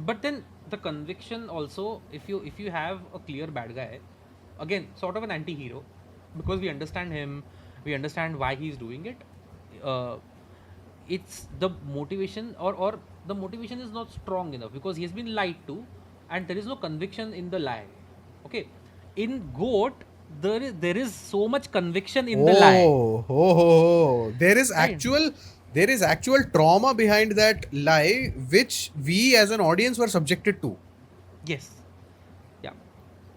But then the conviction also, if you have a clear bad guy, again sort of an anti-hero, because we understand him, we understand why he's doing it. Uh, it's the motivation, or the motivation is not strong enough because he has been lied to, and there is no conviction in the lie. Okay, in Goat there is so much conviction in the lie. Oh. Right. There is actual trauma behind that lie which we as an audience were subjected to. Yes. Yeah.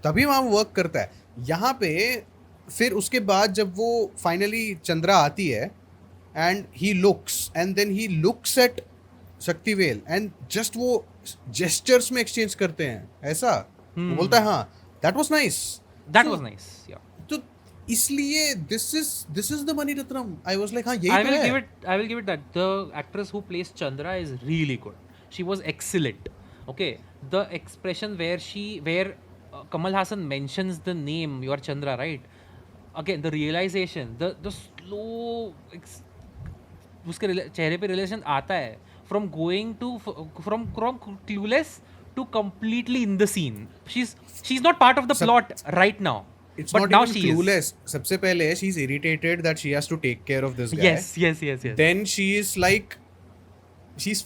तभी वहाँ work करता है. यहाँ पे फिर उसके बाद जब वो फाइनली चंद्रा आती है and he looks at Shaktivel and just वो जेस्चर्स में एक्सचेंज करते हैं ऐसा. वो बोलता है हाँ that was nice. That was nice. Yeah. तो इसलिए this is the Mani Ratnam. I was like हाँ यही तो है. I will give it that the actress who plays Chandra is really good. She was excellent. Okay, the expression where Kamal Hassan mentions the name "You are Chandra," right? Again, the realization, the slow उसके चेहरे पे relation आता है from going to from clueless to completely in the scene. She's not part of the plot right now. It's But not now even she clueless. सबसे पहले she's irritated that she has to take care of this guy. Yes. Then she is like, she's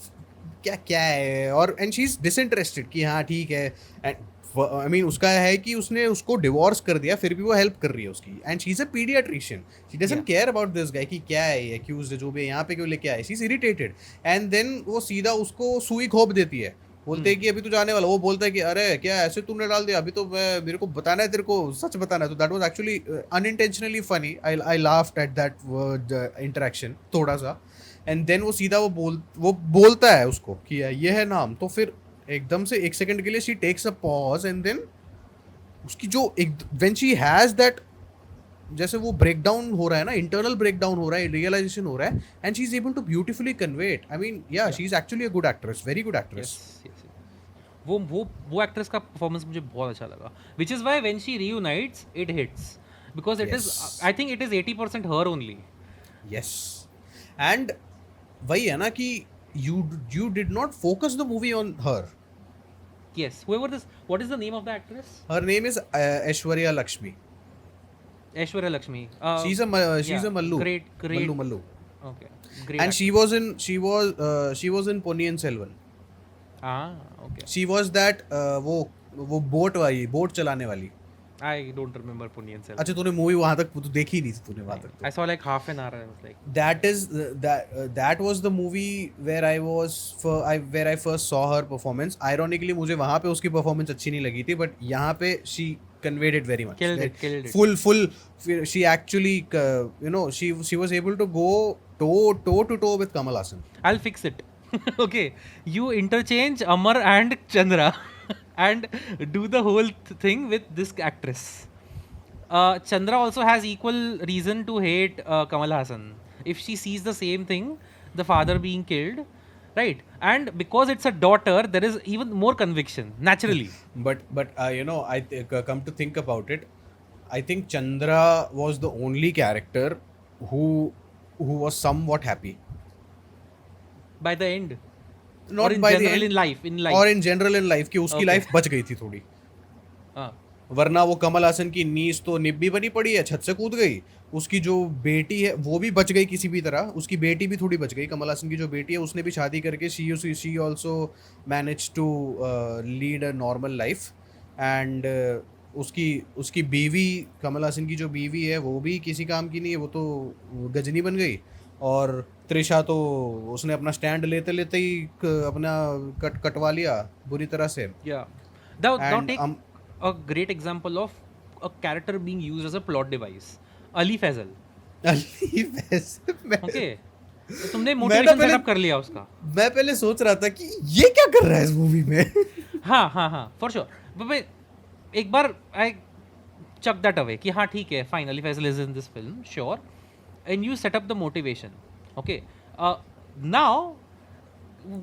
क्या है और and she's disinterested कि हाँ ठीक है. And I mean उसका है कि उसने उसको डिवोर्स कर दिया फिर भी वो हेल्प कर रही है उसकी. And she's a pediatrician. She doesn't care about this guy कि क्या है ये accused जो भी यहाँ पे क्यों लेके आए. She's irritated. And then वो सीधा उसको सुई घोंप देती है. बोलते हैं कि अभी तू जाने वाला. वो बोलता है कि अरे क्या ऐसे तूने डाल दिया. अभी तो मेरे को बताना है तेरे को सच बताना है. तो that was actually unintentionally funny. I laughed at that interaction थोड़ा सा. एंड देन वो सीधा वो बोलता है उसको कि ये है नाम. तो फिर एकदम से एक सेकंड के लिए she takes a pause and then उसकी जो व्हेन शी हैज दैट जैसे वो ब्रेक डाउन हो रहा है ना, इंटरनल ब्रेक डाउन हो रहा है, रियलाइजेशन हो रहा है. And she is able to beautifully convey it. I mean yeah she is actually a good actress, very good actress. Yes. वो एक्ट्रेस का परफॉर्मेंस मुझे बहुत अच्छा लगा. Which is why when she reunites it hits because it is Yes. I think it is 80% her only. Yes. And वही है ना कि you did not focus the movie on her. Yes, whoever this, what is the name of the actress? Her name is Aishwarya Lakshmi. Aishwarya Lakshmi. She's a Mallu. Great. Mallu. Okay, great. And she was in Ponniyin Selvan. Okay. She was that वो boat चलाने वाली. I don't remember Ponniyin Selvan. अच्छा तूने movie वहां तक तो देखी नहीं थी तूने वहां तक. I saw like half an hour. I was like, that was the movie where I first saw her performance. Ironically मुझे वहां पे उसकी performance अच्छी नहीं लगी थी, but यहाँ पे she conveyed it very much. Killed it. Full. She actually she was able to go toe to toe with Kamal Hassan. I'll fix it. Okay, you interchange Amar and Chandra and do the whole thing with this actress. Chandra also has equal reason to hate Kamal Hassan if she sees the same thing, the father being killed, right? And because it's a daughter, there is even more conviction naturally. But I come to think about it, I think Chandra was the only character who was somewhat happy. By the end, Not or in by the general end, in life. or in general in life कि उसकी Okay. Life बच गई थी थोड़ी. हाँ. वरना वो कमल हासन की नीस तो निब्बी बनी पड़ी है, छत से कूद गई. उसकी जो बेटी है वो भी बच गई किसी भी तरह. उसकी बेटी भी थोड़ी बच गई. कमल हासन की जो बेटी है उसने भी शादी करके she also managed to lead a normal life. And उसकी उसकी बीवी, कमल हासन की जो बीवी है वो भी किसी काम की नहीं है, वो तो गजनी बन गई। और त्रिशा तो उसने अपना स्टैंड लेते लेते ही अपना कटवा लिया बुरी तरह से। Yeah. Now and take a great example of a character being used as a plot device. Ali Faisal. Ali वैसे Okay. तो तुमने मैं ना मोटिवेशन पहले सेटअप कर लिया उसका. मैं पहले सोच रहा था कि ये क्या कर रहा है इस मूवी में। हाँ हाँ हाँ, फॉर श्योर. एक बार आई चक दैट अवे कि हाँ ठीक है, fine, Ali Faizal is in this film, sure, and you set up the motivation. Okay, now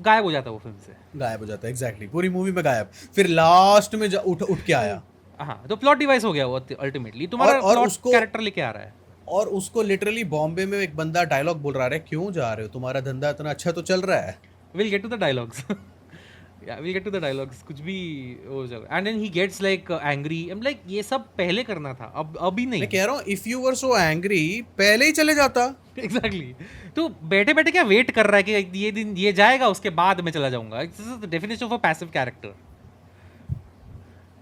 गायब हो जाता है वो फिल्म से. गायब हो जाता है, एग्जैक्टली पूरी मूवी में गायब, फिर लास्ट में उठ के आया। हाँ, तो प्लॉट डिवाइस हो गया वो अल्टीमेटली. तुम्हारा और प्लॉट उसको कैरेक्टर लेके आ रहा है. और उसको लिटरली बॉम्बे में एक बंदा डायलॉग बोल रहा है, क्यों जा रहे हो, तुम्हारा धंधा इतना अच्छा तो चल रहा है। We'll get to the dialogues. Yeah, we'll get to the dialogues. कुछ भी हो जाएगा. And then he gets like angry. I'm like, ये सब पहले करना था, अब अभी नहीं. मैं कह रहा हूँ if you were so angry पहले ही चले जाता। Exactly. तो बैठे बैठे क्या वेट कर रहा है कि ये दिन ये जाएगा उसके बाद मैं चला जाऊंगा. This is the definition of a passive character.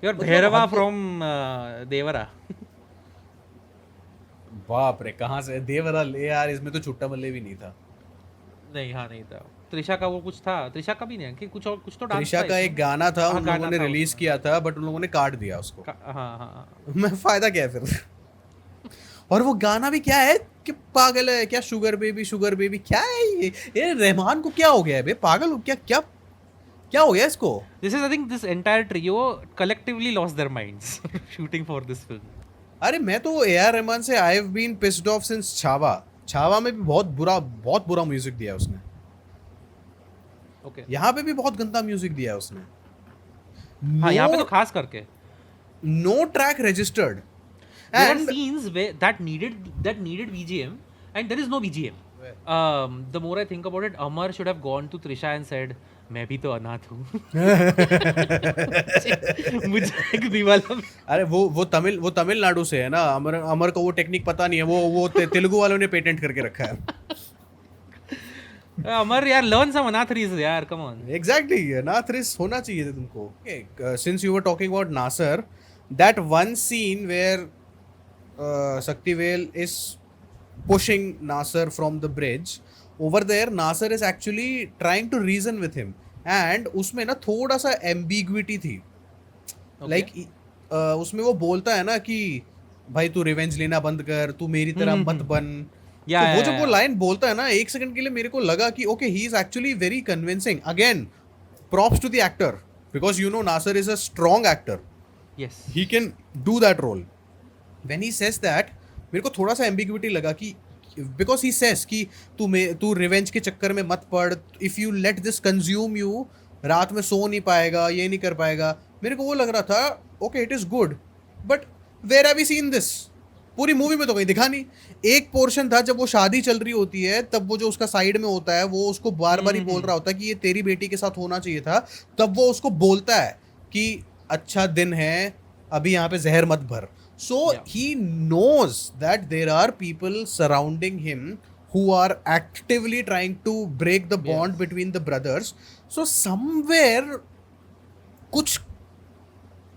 You're Bhairava from Devara. बाप रे, कहाँ से देवरा ले यार, इसमें तो छुट्टा मल्ले भी नहीं था। नहीं, हाँ नहीं था. त्रिशा का वो कुछ था, त्रिशा का भी नहीं कि कुछ और कुछ तो डांस त्रिशा था का एक इसमें. गाना था, हाँ, उन गाना लोगों ने था रिलीज उसमें. किया था बट उन लोगों ने काट दिया उसको। हाँ हाँ. मैं फायदा क्या है फिर। और वो गाना भी क्या है कि पागल है क्या, शुगर बेबी क्या है ये रहमान को क्या हो गया है बे, पागल हो क्या, क्या क्या हो गया इसको। This is, I think, this entire trio collectively lost their minds shooting for this film. अरे मैं तो A.R. रहमान से I have been pissed off since Chhaava. Chhaava में भी बहुत बुरा म्यूजिक दिया उसने, Okay. यहाँ पे भी बहुत गंदा म्यूजिक दिया उसने। हाँ, यहाँ पे तो खास करके no track registered there were and scenes where that needed BGM and there is no BGM. The more I think about it, Amar should have gone to Trisha and said, मैं भी तो अनाथ हूँ. मुझे एक भी वाला. अरे वो तमिलनाडु से है ना, अमर को वो टेक्निक पता नहीं है, वो तेलुगु वालों ने पेटेंट करके रखा है। अमर यार, learn some अनाथ रीज यार, come on. एग्जैक्टली, नाथ रिस होना चाहिए था तुमको। Since you were talking about Nasser, that one scene where Saktivel is pushing Nasser from the bridge, over there Nasser is actually trying to reason with him, and उसमें ना थोड़ा सा ambiguity थी। लाइक उसमें वो बोलता है ना कि भाई तू रिवेंज लेना बंद कर, तू मेरी तरह मत बन। Yeah, तो वो yeah, जब वो yeah. लाइन बोलता है ना, एक सेकंड के लिए मेरे को लगा कि okay he is actually very convincing. Again props to the actor, because you know Nasser is a strong actor, Yes. He can do that role. When he says that मेरे को थोड़ा सा एम्बिग्यूटी लगा कि बिकॉज ही सेज कि तू revenge के चक्कर में मत पड़, if you let this consume you, रात में सो नहीं पाएगा, ये नहीं कर पाएगा। मेरे को वो लग रहा था okay it is good, but where have we seen this? पूरी मूवी में तो कहीं दिखा नहीं। एक पोर्शन था जब वो शादी चल रही होती है, तब वो जो उसका साइड में होता है वो उसको बार बार ही बोल रहा होता है कि ये तेरी बेटी के साथ होना चाहिए था, तब वो उसको बोलता है कि अच्छा दिन है, अभी यहाँ पे जहर मत भर। So he knows that there are people surrounding him who are actively trying to break the bond between the brothers. So somewhere कुछ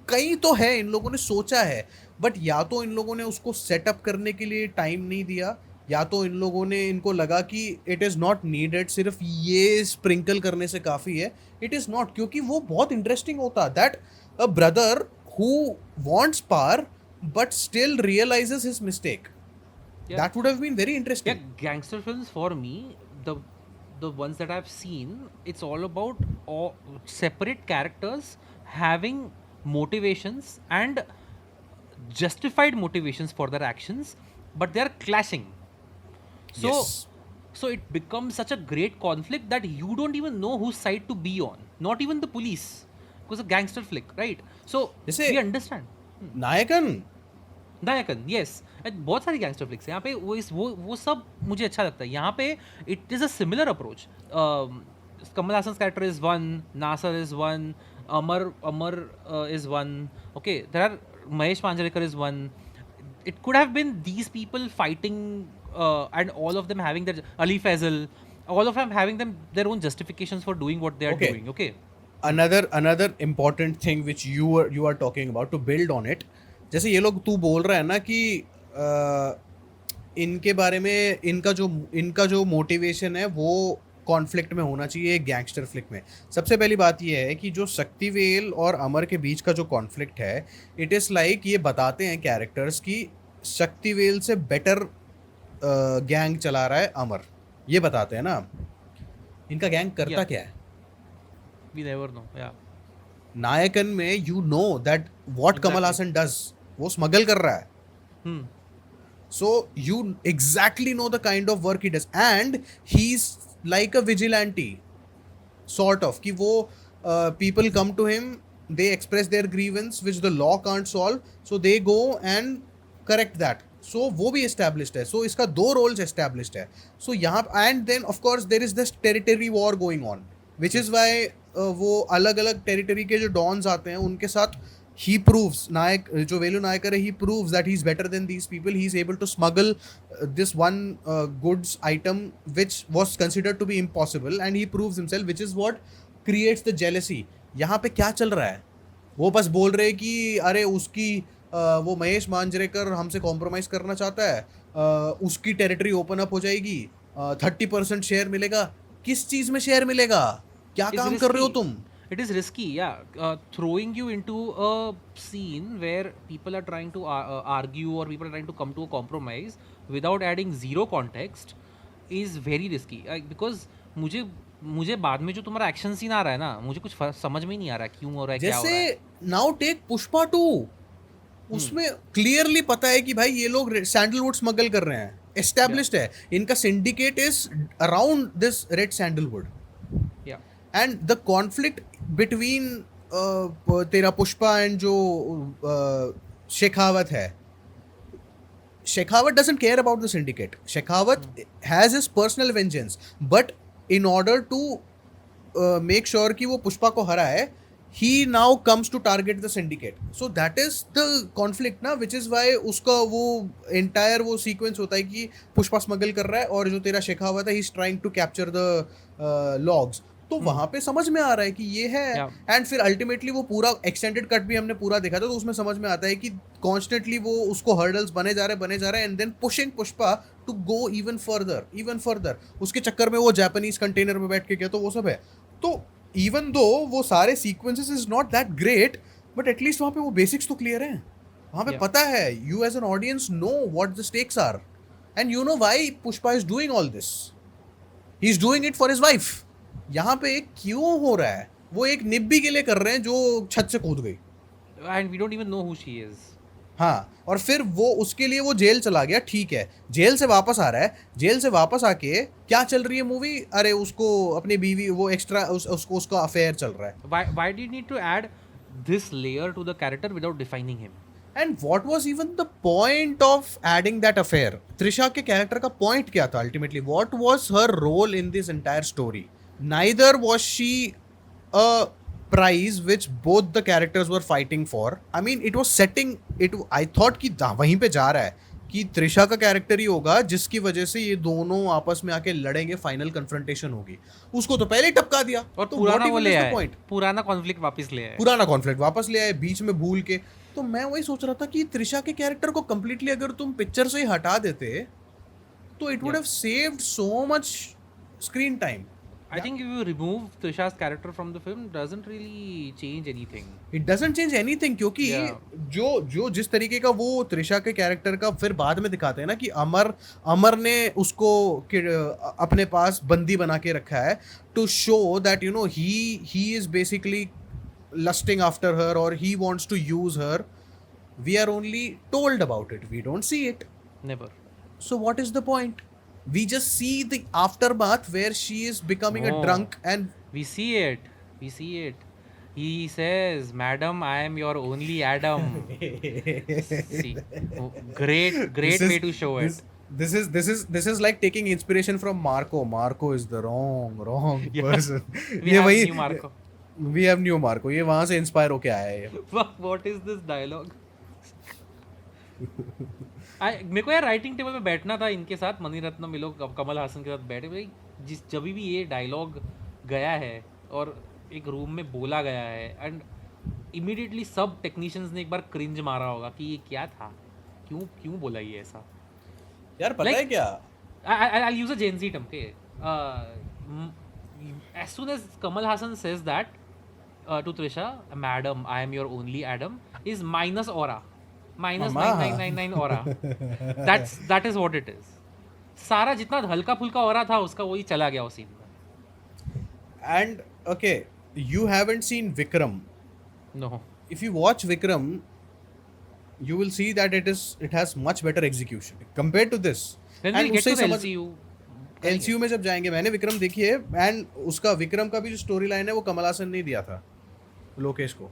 कहीं तो है, इन लोगों ने सोचा है, बट या तो इन लोगों ने उसको सेटअप करने के लिए टाइम नहीं दिया, या तो इन लोगों ने इनको लगा कि इट इज़ नॉट नीडेड, सिर्फ ये स्प्रिंकल करने से काफ़ी है। इट इज़ नॉट, क्योंकि वो बहुत इंटरेस्टिंग होता that a brother who wants power but still realizes his mistake. Yeah. That would have been very interesting. Yeah, gangster films for me, the ones that I've seen, it's all about separate characters having motivations and justified motivations for their actions, but they are clashing. So, Yes. so it becomes such a great conflict that you don't even know whose side to be on. Not even the police, because a gangster flick, right? So we understand. नायकन, yes, बहुत सारी gangster flix हैं यहाँ पे, वो सब मुझे अच्छा लगता है। यहाँ पे it is a similar approach. Kamal Haasan character is one, Nasser is one, Amar is one, okay, there are Mahesh Manjrekar is one. It could have been these people fighting and all of them having their, Ali Faizal, all of them having their own justifications for doing what they are doing. Okay, another important thing which you are talking about, to build on it, जैसे ये लोग तू बोल रहा है ना कि इनके बारे में इनका जो मोटिवेशन है वो कॉन्फ्लिक्ट में होना चाहिए एक गैंगस्टर फ्लिक में। सबसे पहली बात ये है कि जो शक्तिवेल और अमर के बीच का जो कॉन्फ्लिक्ट है, इट इज़ लाइक ये बताते हैं कैरेक्टर्स की शक्तिवेल से बेटर गैंग चला रहा है अमर, ये बताते हैं ना। इनका गैंग करता Yeah, क्या है? we never know. Yeah, Nayakan में you know that what Kamal exactly. Haasan does, वो स्मगल कर रहा है। Hmm. So you exactly know the kind of work he does, and he's like a vigilante sort of कि वो people come to him, they express their grievance which the law can't solve, so they go and correct that. So वो भी established है, so इसका दो roles established है। So यहाँ and then of course there is this territory war going on, which is why वो अलग अलग टेरिटरी के जो डॉन्स आते हैं उनके साथ he proves, नायक जो वेलु नायकर है, he proves that he's better than these people. He's able to smuggle this one goods item which was considered to be impossible, and he proves himself, which is what creates the jealousy. यहाँ पे क्या चल रहा है? वो बस बोल रहे हैं कि अरे उसकी वो महेश मांजरेकर हमसे कॉम्प्रोमाइज़ करना चाहता है, उसकी टेरिटरी ओपन अप हो जाएगी, 30% शेयर मिलेगा। किस चीज़ में शेयर मिलेगा? क्या It's काम कर रहे हो risky. तुम? It is risky, yeah. Throwing you into a scene where people are trying to argue or people are trying to come to a compromise without adding zero context is very risky. Because मुझे बाद में जो तुम्हारा action scene आ रहा है ना, मुझे कुछ समझ में ही नहीं आ रहा क्यों हो रहा है, क्या हो रहा है। जैसे नाउ टेक पुष्पा 2, उसमें क्लियरली पता है कि भाई ये लोग सैंडलवुड स्मगल कर रहे हैं, एस्टैब्लिश्ड है, इनका syndicate is around this red sandalwood. Yeah. And the conflict between तेरा पुष्पा एंड जो शेखावत है, Shekhawat doesn't care about the syndicate. Shekhawat has his personal vengeance, but in order to make sure कि वो पुष्पा को हराए, he now comes to target the syndicate. So that is the conflict ना, which is why उसका वो entire वो sequence होता है कि पुष्पा smuggle कर रहा है और जो तेरा शेखावत है, he's trying to capture the logs. तो वहां पे समझ में आ रहा है कि ये है। Yeah. एंड फिर अल्टीमेटली वो पूरा एक्सटेंडेड कट भी हमने पूरा देखा था, तो उसमें समझ में आता है कि कॉन्स्टेंटली वो उसको हर्डल्स बने जा रहे हैं, and then pushing Pushpa to go even further. उसके चक्कर में वो जापानीज कंटेनर में बैठ के गया, तो वो सब है। तो इवन दो वो सारे sequences is not that great, but at least वहाँ पे वो बेसिक्स तो क्लियर हैं। वहाँ पे Yeah. पता है, you as an audience know what the stakes are, and you know why Pushpa is doing all this. He is doing it for his wife. यहाँ पे क्यों हो रहा है? वो एक निब्बी के लिए कर रहे हैं जो छत से कूद गई। And we don't even know who she is. हाँ, और फिर वो उसके लिए वो जेल चला गया, ठीक है, जेल से वापस आ रहा है, जेल से वापस आके क्या चल रही है मूवी? अरे उसको अपनी बीवी वो एक्स्ट्रा उसको उसका अफेयर चल रहा है। Why do you need to add this layer to the character without defining him? And what was even the point of adding that affair? Trisha के कैरेक्टर का पॉइंट क्या था ultimately? What was her role in this entire story? Neither was she a prize which both the characters were fighting for. I mean, it was setting it. I thought कि वहीं पे जा रहा है कि त्रिशा का कैरेक्टर ही होगा जिसकी वजह से ये दोनों आपस में आके लड़ेंगे, फाइनल कन्फ्रंटेशन होगी। उसको तो पहले ही टपका दिया, और तो पुराना what वो even ले is the आए, point? पुराना कॉन्फ्लिक्ट वापस ले आए। पुराना कॉन्फ्लिक्ट वापस ले आए बीच में भूल के। तो मैं वही सोच रहा था कि त्रिशा के कैरेक्टर को कंप्लीटली अगर तुम पिक्चर से ही हटा देते तो it would have saved so much screen time. I think if you remove Trisha's character from the film, doesn't really change anything. It doesn't change anything, क्योंकि Yeah. जो जिस तरीके का वो त्रिशा के कैरेक्टर का फिर बाद में दिखाते हैं ना कि अमर ने उसको अपने पास बंदी बना के रखा है to show that you know he is basically lusting after her और he wants to use her. We are only told about it, we don't see it. Never. So what is the point? We just see the aftermath where she is becoming a No. drunk and We see it. We see it. He says, "Madam, I am your only Adam." See, oh, great This way is- to show this, it. this is like taking inspiration from Marco. Marco is the wrong Yeah. person. We have new Marco. We have new Marco. ये वहाँ से inspire होके आया है ये। What is this dialogue? मेरे को यार राइटिंग टेबल पे बैठना था इनके साथ, मणिरत्नम ये लोग कमल हासन के साथ बैठे भाई, जब भी ये डायलॉग गया है और एक रूम में बोला गया है, एंड इमीडिएटली सब टेक्नीशियंस ने एक बार क्रिंज मारा होगा कि ये क्या था, क्यों क्यों बोला ये ऐसा. यार पता है Like, क्या, I'll use a Gen Z term. Okay, as soon as Kamal Hassan says that to Trisha, "Madam, I am your only Adam," is minus aura, minus mama 9999 aura. That is what it is. सारा जितना हल्का फुल्का हो रहा था उसका वही चला गया उस सीन में. and okay, you haven't seen Vikram. No. If you watch Vikram, you will see that it has much better execution compared to this. When And we get उससे to the समझ LCU, LCU में जब जाएंगे, मैंने विक्रम देखी है, and उसका विक्रम का भी जो स्टोरी लाइन है वो कमल हासन ने दिया था लोकेश को,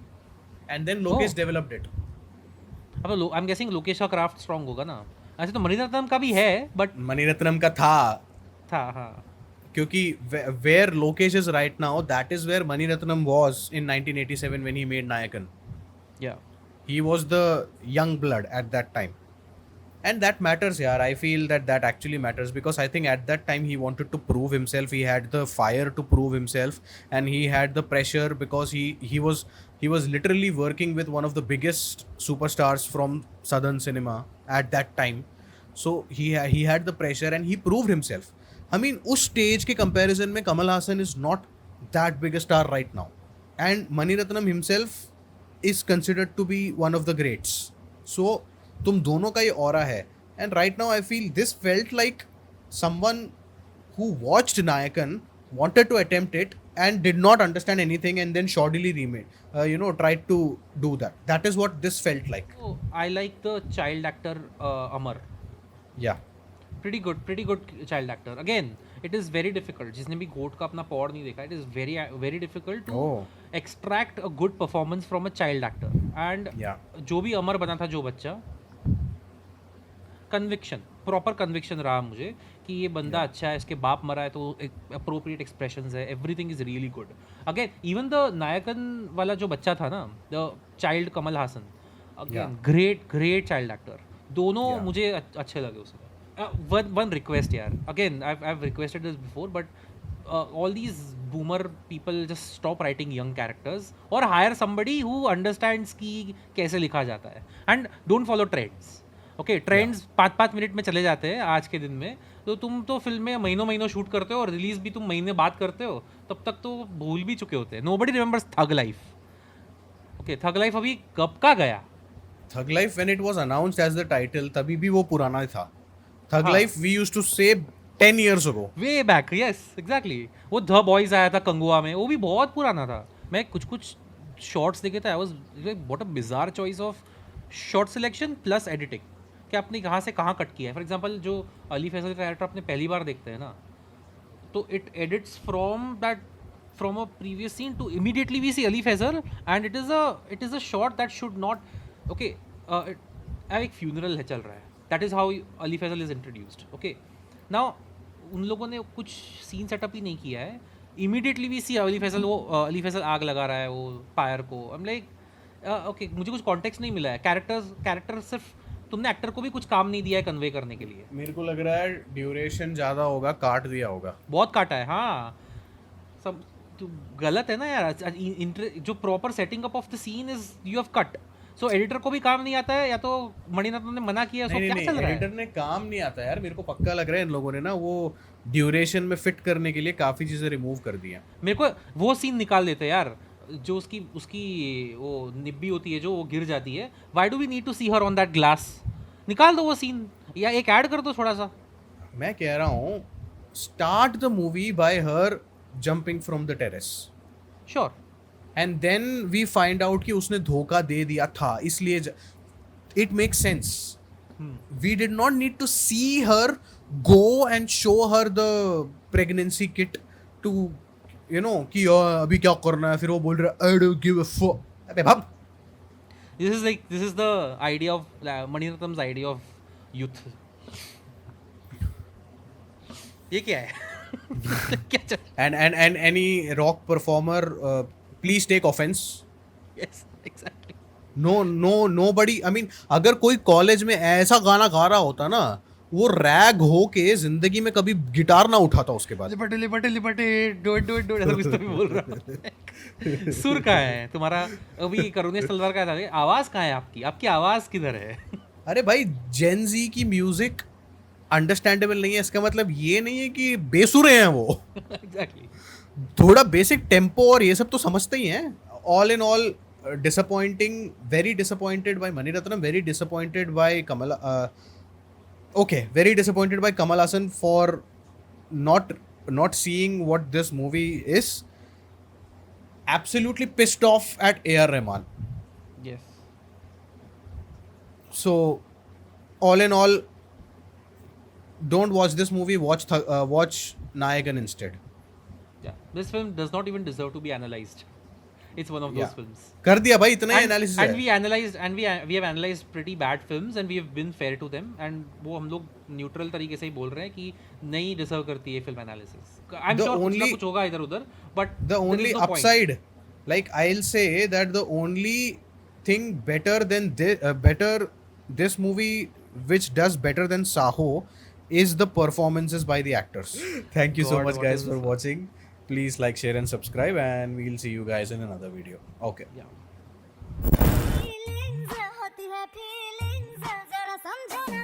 and then Lokesh Oh. Developed it. अब आई एम गेसिंग लोकेश का क्राफ्ट स्ट्रांग होगा ना. ऐसे तो मणिरत्नम का भी है बट मणिरत्नम का था, था. हाँ. क्योंकि where Lokesh is right now, that is where Maniratnam was in 1987 when he made Nayakan. Yeah. He was the young blood at that time. And that matters, yaar. I feel that actually matters, because I think at that time he wanted to prove himself. He had the fire to prove himself, and he had the pressure because he was literally working with one of the biggest superstars from southern cinema at that time. So he had the pressure and he proved himself. I mean, उस stage के comparison में Kamal Hassan is not that big a star right now, and Mani Ratnam himself is considered to be one of the greats. So तुम दोनों का ये aura है, and right now I feel this felt like someone who watched Nayakan, wanted to attempt it and did not understand anything, and then shoddily remade, tried to do that. That is what this felt like. Oh, I like the child actor Amar. Yeah. Pretty good child actor. Again, it is very difficult. जिसने भी गोट का अपना pod नहीं देखा, it is very difficult to Oh. extract a good performance from a child actor. And Yeah. जो भी अमर बना था जो बच्चा, प्रॉपर कन्विक्शन रहा मुझे कि ये बंदा अच्छा है, इसके बाप मरा है तो अप्रोप्रिएट एक्सप्रेशंस है, everything is really good. Again even the Nayakan वाला जो बच्चा था ना, the child Kamal Haasan, again great child actor. दोनों Yeah. मुझे अच्छे लगे उसमें. वन रिक्वेस्ट यार, again I have requested this before, but all these boomer people just stop writing young characters or hire somebody who understands कि कैसे लिखा जाता है, and don't follow trends. Okay, trends 5-5 minute में चले जाते हैं आज के दिन में. तो तुम तो फिल्म में महीनों शूट करते हो और रिलीज भी तुम महीने बाद करते हो, तब तक तो भूल भी चुके होते हैं. नोबडी रिमेंबर्स थग लाइफ. ओके, थग लाइफ अभी कब का गया. Thug Life, when it was announced as the title, तभी भी वो पुराना था. Thug हाँ. Life we used to say 10 years ago. Way back, yes exactly. वो द बॉयज आया था कंगुआ में, वो भी बहुत पुराना था. मैं कुछ शॉर्ट्स देखे थे, I was what a bizarre choice of short selection plus editing, कि आपने कहाँ से कहाँ कट किया है. फॉर एग्जांपल जो अली फैसल का कैरेक्टर आपने पहली बार देखते हैं ना, तो it edits from a previous scene to immediately we see Ali Faisal, and it is a shot that should not. Okay, एक फ्यूनरल है चल रहा है, that is how Ali Faisal is introduced. Okay, now उन लोगों ने कुछ सीन सेटअप ही नहीं किया है. Immediately we see Ali Faisal आग लगा रहा है वो फायर को. आई एम लाइक ओके, मुझे कुछ कॉन्टेक्स्ट नहीं मिला है. कैरेक्टर सिर्फ तुमने एक्टर को भी कुछ काम नहीं दिया है कन्वे करने के लिए. मेरे को लग रहा है ड्यूरेशन ज़्यादा होगा, काट दिया होगा. बहुत काटा है. हाँ, सब तो गलत है ना यार. जो proper setting up of the scene is you have cut. So editor को भी काम नहीं आता है, या तो मणिरत्नम ने मना किया. सो क्या चल रहा है. एडिटर ने काम नहीं आता यार, मेरे को पक्का लग रहा है इन लोगों ने ना वो ड्यूरेशन में फिट करने के लिए काफ़ी चीज़ें रिमूव कर दी हैं. मेरे को वो सीन निकाल देते यार, जो उसकी वो निब्बी होती है जो वो गिर जाती है. Why do we need to see her on that glass. निकाल दो वो सीन, या एक ऐड कर दो थोड़ा सा. मैं कह रहा हूँ start the movie by her jumping from the terrace, sure. And then we find out कि उसने धोखा दे दिया था, इसलिए it makes sense. We did not need to see her go and show her the pregnancy kit to कि अभी क्या करना है, फिर वो बोल रहा है I don't give a fuck. अबे भाग. This is the idea of Maniratnam's idea of youth. ये क्या है. क्या चल. And any rock performer, please take offense. Yes, exactly. Nobody. I mean, अगर कोई कॉलेज में ऐसा गाना गा रहा होता ना, वो रैग हो के जिंदगी में कभी गिटार ना उठाता उसके बाद। लिपटे लिपटे लिपटे डो ऐसा कुछ तो भी बोल रहा हूँ। सुर कहाँ है तुम्हारा? अभी करुणे सलवार का था, आवाज कहाँ है आपकी? आपकी आवाज किधर है? अरे भाई जेन जी की म्यूजिक अंडरस्टैंडेबल नहीं है, इसका मतलब ये नहीं है कि बेसुरे हैं वो। एग्जैक्टली। थोड़ा बेसिक टेम्पो और ये सब तो समझते ही हैं। All in all disappointing, very disappointed by Maniratnam, very disappointed by Kamal, okay, very disappointed by Kamal Hassan for not seeing what this movie is. Absolutely pissed off at A.R. Rahman. Yes. So all in all, don't watch this movie, watch Nayagan instead. Yeah. This film does not even deserve to be analyzed. It's one of those Yeah. films. कर दिया भाई, इतना ही And, analysis and है। we analyzed and we have analyzed pretty bad films and we have been fair to them and वो हम लोग neutral तरीके से ही बोल रहे हैं कि नहीं डिजर्व करती है film analysis. I'm The sure कुछ ना only- कुछ होगा इधर उधर, but The there only is no point. upside, like I'll say that the only thing better than this movie, which does better than Saho, is the performances by the actors. Thank you so God, much what guys is for this? watching. Please like, share and subscribe, and we'll see you guys in another video. Okay. Yeah. Feelings होती है feelings जरा समझो ना